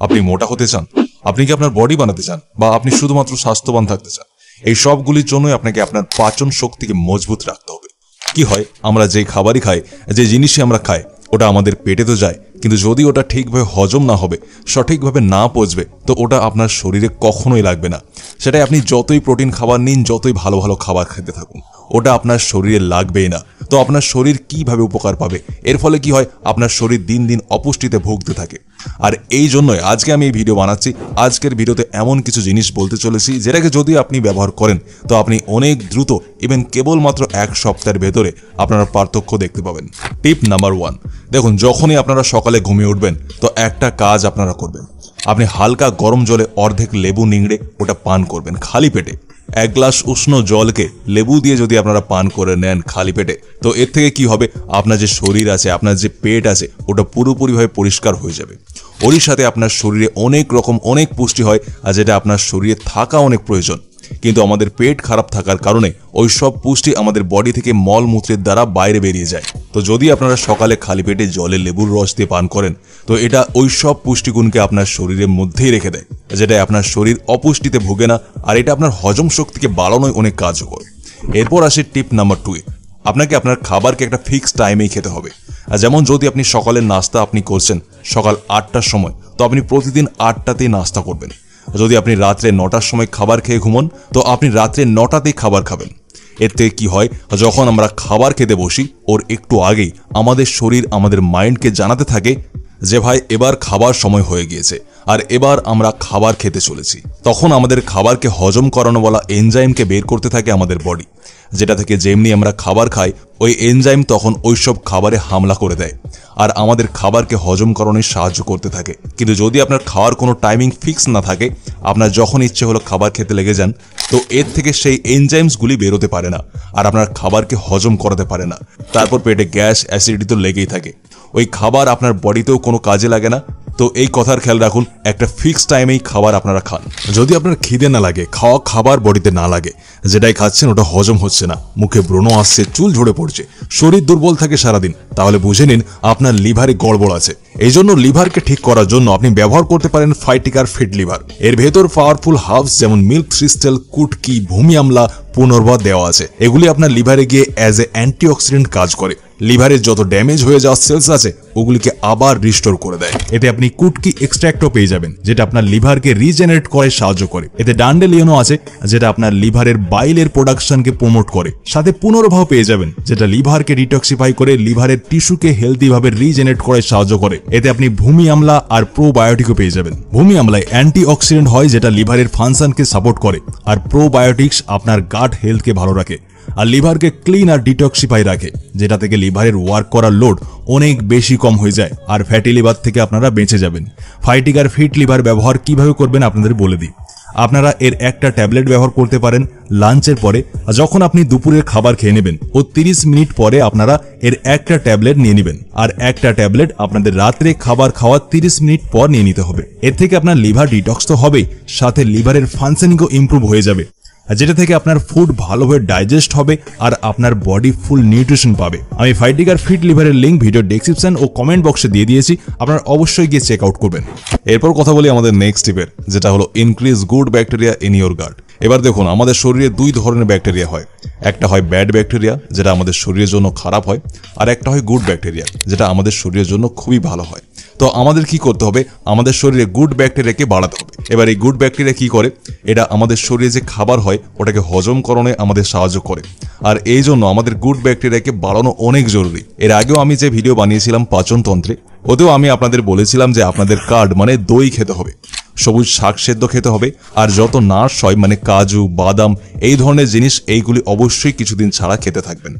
আপনি মোটা হতে চান, আপনি কি আপনার বডি বানাতে চান, বা আপনি শুধুমাত্র স্বাস্থ্যবান থাকতে চান, এই সবগুলির জন্যই আপনাকে আপনার পাচন শক্তিকে মজবুত রাখতে হবে। কি হয়, আমরা যে খাবারই খাই, যে জিনিসই আমরা খাই, ওটা আমাদের পেটে তো যায়, কিন্তু যদি ওটা ঠিকভাবে হজম না হবে, সঠিকভাবে না পচবে, তো ওটা আপনার শরীরে কখনোই লাগবে না। সেটাই আপনি যতই প্রোটিন খাবার নিন, যতই ভালো ভালো খাবার খেতে থাকুন, ওটা আপনার শরীরে লাগবেই না। তো আপনার শরীর কিভাবে উপকার পাবে? এর ফলে কি হয়, আপনার শরীর দিন দিন অপুষ্টিতে ভুগতে থাকে। আর এই জন্যই আজকে আমি এই ভিডিও বানাচ্ছি। আজকের ভিডিওতে এমন কিছু জিনিস বলতে চলেছি যেটাকে যদি আপনি ব্যবহার করেন, তো আপনি অনেক দ্রুত, ইভেন কেবলমাত্র 1 সপ্তাহের ভেতরে আপনারা পার্থক্য দেখতে পাবেন। টিপ নাম্বার 1, দেখুন, যখনই আপনারা সকালে ঘুমিয়ে উঠবেন, তো একটা কাজ আপনারা করবেন। আপনি হালকা গরম জলে অর্ধেক লেবু নিংড়ে ওটা পান করবেন খালি পেটে। 1 গ্লাস উষ্ণ জলকে লেবু দিয়ে যদি আপনারা পান করে নেন খালি পেটে, তো এর থেকে কি হবে, আপনার যে শরীর আছে, আপনার যে পেট আছে, ওটা পুরোপুরিভাবে পরিষ্কার হয়ে যাবে। ওরই সাথে আপনার শরীরে অনেক পুষ্টি হয়, আর যেটা আপনার শরীরে থাকা অনেক প্রয়োজন। কিন্তু আমাদের পেট খারাপ থাকার কারণে ওই সব পুষ্টি আমাদের বডি থেকে মলমূত্রের দ্বারা বাইরে বেরিয়ে যায়। তো যদি আপনারা সকালে খালি পেটে জলে লেবুর রস দিয়ে পান করেন, তো এটা ওই সব পুষ্টিগুণকে আপনার শরীরের মধ্যেই রেখে দেয়, যেটা আপনার শরীর অপুষ্টিতে ভোগে না, আর এটা আপনার হজম শক্তিকে বাড়ানোয় অনেক কার্যকর। এরপর আসে টিপ নাম্বার 2, আপনাকে আপনার খাবারকে একটা ফিক্সড টাইমেই খেতে হবে। আর যেমন যদি আপনি সকালের নাস্তা আপনি করছেন সকাল 8টার সময়, তো আপনি প্রতিদিন 8টাতেই নাস্তা করবেন। যদি আপনি রাত্রে 9টার সময় খাবার খেয়ে ঘুমন, তো আপনি রাত্রে 9টাতেই খাবার খাবেন। এর থেকে কি হয়, যখন আমরা খাবার খেতে বসি, ওর একটু আগেই আমাদের শরীর আমাদের মাইন্ডকে জানাতে থাকে যে ভাই এবার খাবার সময় হয়ে গিয়েছে, আর এবার আমরা খাবার খেতে চলেছি। তখন আমাদের খাবারকে হজম করানো বলা এনজাইমকে বের করতে থাকে আমাদের বডি, যেটা থেকে যেমনি আমরা খাবার খাই, ওই এনজাইম তখন ওইসব খাবারে হামলা করে দেয়, আর আমাদের খাবারকে হজম করানোয় সাহায্য করতে থাকে। কিন্তু যদি আপনার খাওয়ার কোনো টাইমিং ফিক্স না থাকে, আপনার যখন ইচ্ছে হলো খাবার খেতে লেগে যান, তো এর থেকে সেই এনজাইমসগুলি বেরোতে পারে না, আর আপনার খাবারকে হজম করাতে পারে না। তারপর পেটে গ্যাস, অ্যাসিডিটি তো লেগেই থাকে, ওই খাবার আপনার বডিতেও কোনো কাজে লাগে না। তো এই কথার খেয়াল রাখুন, একটা ফিক্সড টাইমেই খাবার আপনারা খান। যদি আপনার খিদে না লাগে, খাওয়া খাবার বডিতে না লাগে, যেটাই খাচ্ছেন ওটা হজম হচ্ছে না, মুখে ব্রণ আসছে, চুল ঝরে পড়ছে, শরীর দুর্বল থাকে সারাদিন, তাহলে বুঝে নিন আপনার লিভারে গড়বড় আছে। এই জন্য লিভারকে ঠিক করার জন্য আপনি ব্যবহার করতে পারেন ফাইটিকার ফিট লিভার। এর ভেতর পাওয়ারফুল হার্বস যেমন মিল্ক থ্রিস্টেল, কুটকি, ভূমি আমলা, পুনর্বার দেওয়া আছে। এগুলি আপনার লিভারে গিয়ে অ্যাজ এ অ্যান্টিঅক্সিডেন্ট কাজ করে, লিভারের যত ড্যামেজ হয়ে যাওয়া সেলস আছে ওগুলিকে আবার রিস্টোর করে দেয়। এতে আপনি কুটকি এক্সট্র্যাক্টও পেয়ে যাবেন, যেটা আপনার লিভারকে রিজেনারেট করে সাহায্য করে। এতে ডান্ডেলিয়নও আছে, যেটা আপনার লিভারের বাইলের প্রোডাকশনকে প্রমোট করে। সাথে পুনর্ভাও পেয়ে যাবেন, যেটা লিভারকে ডিটক্সিফাই করে লিভারের টিস্যুকে হেলদিভাবে রিজেনারেট করে সাহায্য করে। এতে আপনি ভূমি আমলা আর প্রোবায়োটিকও পেয়ে যাবেন। ভূমি আমলায় অ্যান্টিঅক্সিডেন্ট হয়, যেটা লিভারের ফাংশনকে সাপোর্ট করে, আর প্রোবায়োটিক্স আপনার গাট হেলথকে ভালো রাখে, আর লিভারকে ক্লিন আর ডিটক্সিফাই রাখে, যেটা থেকে লিভারের ওয়ার্ক করার লোড অনেক বেশি কম হয়ে যায়, আর ফ্যাটি লিভার থেকে আপনারা বেঁচে যাবেন। ফাইটিকার ফিট লিভার ব্যবহার কিভাবে করবেন আপনাদের বলে দিই। আপনারা এর একটা ট্যাবলেট ব্যবহার করতে পারেন লাঞ্চের পরে, যখন আপনি দুপুরের খাবার খেয়ে নেবেন, ও 30 মিনিট পরে আপনারা এর একটা ট্যাবলেট নিয়ে নেবেন, আর একটা ট্যাবলেট আপনাদের রাত্রে খাবার খাওয়ার 30 মিনিট পর নিয়ে নিতে হবে। এর থেকে আপনার লিভার ডিটক্স তো হবেই, সাথে লিভারের ফাংশনিংও ইমপ্রুভ হয়ে যাবে, যেটা থেকে আপনার ফুড ভালোভাবে ডাইজেস্ট হবে, আর আপনার বডি ফুল নিউট্রিশন পাবে। আমি ফাইটিকার ফিট লিভারের লিঙ্ক ভিডিও ডেসক্রিপশন ও কমেন্ট বক্সে দিয়ে দিয়েছি, আপনারা অবশ্যই গিয়ে চেক আউট করবেন। এরপর কথা বলি আমাদের নেক্সট টিপের, যেটা হলো increase good bacteria in your gut. এবার দেখুন, আমাদের শরীরে 2 ধরনের ব্যাকটেরিয়া হয়। একটা হয় ব্যাড ব্যাকটেরিয়া, যেটা আমাদের শরীরের জন্য খারাপ হয়, আর একটা হয় গুড ব্যাকটেরিয়া, যেটা আমাদের শরীরের জন্য খুবই ভালো হয়। তো আমাদের কি করতে হবে, আমাদের শরীরে গুড ব্যাকটেরিয়াকে বাড়াতে হবে। এবার এই গুড ব্যাকটেরিয়া কি করে, এটা আমাদের শরীরে যে খাবার হয় ওটাকে হজম করণে আমাদের সাহায্য করে, আর এই জন্য আমাদের গুড ব্যাকটেরিয়াকে বাড়ানো অনেক জরুরি। এর আগেও আমি যে ভিডিও বানিয়েছিলাম পাচনতন্ত্রে, ওতেও আমি আপনাদের বলেছিলাম যে আপনাদের কার্ড মানে দই খেতে হবে, সবুজ শাক সেদ্ধ খেতে হবে, আর যত নাটস হয় মানে কাজু, বাদাম, এই ধরনের জিনিস, এইগুলি অবশ্যই কিছুদিন ছাড়া খেতে থাকবেন।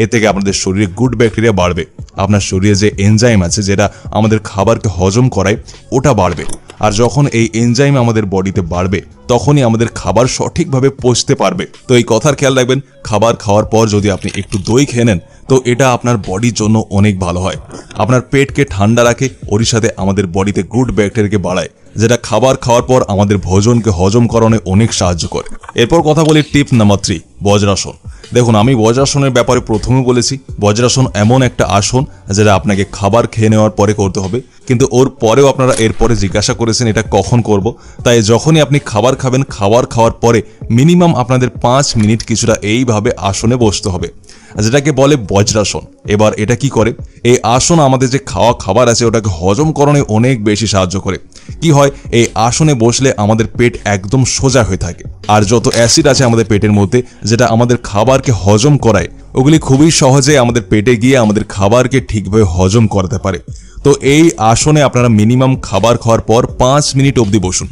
এ থেকে আপনাদের শরীরে গুড ব্যাকটেরিয়া বাড়বে, আপনার শরীরে যে এনজাইম আছে যেটা আমাদের খাবারকে হজম করায় ওটা বাড়বে, আর যখন এই এনজাইম আমাদের বডিতে বাড়বে তখনই আমাদের খাবার সঠিকভাবে পচতে পারবে। তো এই কথার খেয়াল রাখবেন, খাবার খাওয়ার পর যদি আপনি একটু দই খেয়ে নেন, তো এটা আপনার বডির জন্য অনেক ভালো হয়, আপনার পেটকে ঠান্ডা রাখে, ওর সাথে আমাদের বডিতে গুড ব্যাকটেরিয়াকে বাড়ায়, যেটা খাবার খাওয়ার পর আমাদের ভোজনকে হজম করানো অনেক সাহায্য করে। এরপর কথা বলি টিপ নাম্বার 3, বজ্রাসন। দেখুন, আমি বজ্রাসনের ব্যাপারে প্রথমে বলেছি, বজ্রাসন এমন একটা আসন যেটা আপনাকে খাবার খেয়ে নেওয়ার পরে করতে হবে, কিন্তু ওর পরেও আপনারা এরপরে জিজ্ঞাসা করেছেন এটা কখন করব। তাই যখনই আপনি খাবার খাবেন, খাবার খাওয়ার পরে মিনিমাম আপনাদের 5 মিনিট কিছুটা এইভাবে আসনে বসতে হবে, যেটাকে বলে বজ্রাসন। এবার এটা কি করে, এই আসন আমাদের যে খাওয়া খাবার আছে ওটাকে হজমকরণে অনেক বেশি সাহায্য করে। কি হয়, এই আসনে বসলে আমাদের পেট একদম সোজা হয়ে থাকে, আর যত অ্যাসিড আছে আমাদের পেটের মধ্যে যেটা আমাদের খাবারকে হজম করায়, ওগুলি খুবই সহজে আমাদের পেটে গিয়ে আমাদের খাবারকে ঠিকভাবে হজম করাতে পারে। তো এই আসনে আপনারা মিনিমাম খাবার খাওয়ার পর 5 মিনিট অবধি বসুন,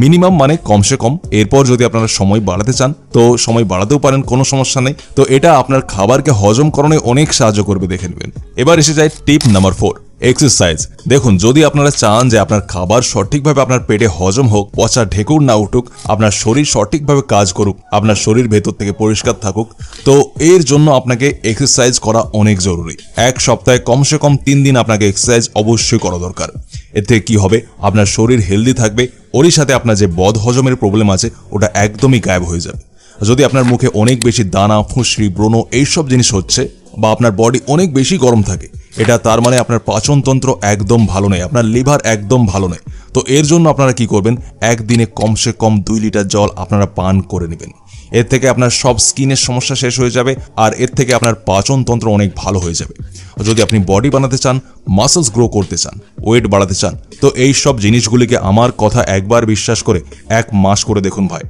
মিনিমাম মানে কমসে কম। এরপর যদি আপনারা সময় বাড়াতে চান তো সময় বাড়াতেও পারেন, কোনো সমস্যা নেই। তো এটা আপনার খাবারকে হজমকরণে অনেক সাহায্য করবে, দেখে নেবেন। এবার এসে যায় টিপ নাম্বার 4, এক্সারসাইজ। দেখুন, যদি আপনারা চান যে আপনার খাবার সঠিকভাবে আপনার পেটে হজম হোক, পচা ঢেকুর না উঠুক, আপনার শরীর সঠিকভাবে কাজ করুক, আপনার শরীর ভেতর থেকে পরিষ্কার থাকুক, তো এর জন্য আপনাকে এক্সারসাইজ করা অনেক জরুরি। এক সপ্তাহে কমসে কম 3 দিন আপনাকে এক্সারসাইজ অবশ্যই করা দরকার। এতে কি হবে, আপনার শরীর হেলদি থাকবে, ওরই সাথে আপনার যে বদ হজমের প্রবলেম আছে ওটা একদমই গায়েব হয়ে যাবে। যদি আপনার মুখে অনেক বেশি দানা, ফুসরি, ব্রণ এইসব জিনিস হচ্ছে, বা আপনার বডি অনেক বেশি গরম থাকে, এটা তার মানে আপনার পাচনতন্ত্র একদম ভালো নেই, আপনার লিভার একদম ভালো নেই। তো এর জন্য আপনারা কি করবেন, একদিনে কমসে কম 2 লিটার জল আপনারা পান করে নেবেন। এর থেকে আপনার সব স্কিনের সমস্যা শেষ হয়ে যাবে, আর এর থেকে আপনার পাচনতন্ত্র অনেক ভালো হয়ে যাবে। যদি আপনি বডি বানাতে চান, মাসলস গ্রো করতে চান, ওয়েট বাড়াতে চান, তো এই সব জিনিসগুলিকে আমার কথা একবার বিশ্বাস করে 1 মাস করে দেখুন ভাই,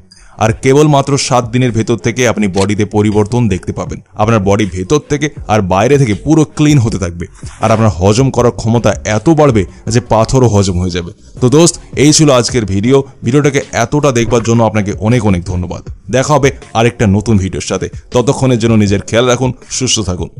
আর কেবলমাত্র 7 দিনের ভেতর থেকে আপনি বডিতে পরিবর্তন দেখতে পাবেন। আপনার বডি ভেতর থেকে আর বাইরে থেকে পুরো ক্লিন হতে থাকবে, আর আপনার হজম করার ক্ষমতা এত বাড়বে যে পাথরও হজম হয়ে যাবে। তো দোস্ত, এই ছিল আজকের ভিডিওটাকে এতটা দেখবার জন্য আপনাকে অনেক অনেক ধন্যবাদ। দেখা হবে আরেকটা নতুন ভিডিওর সাথে, ততক্ষণের জন্য নিজের খেয়াল রাখুন, সুস্থ থাকুন।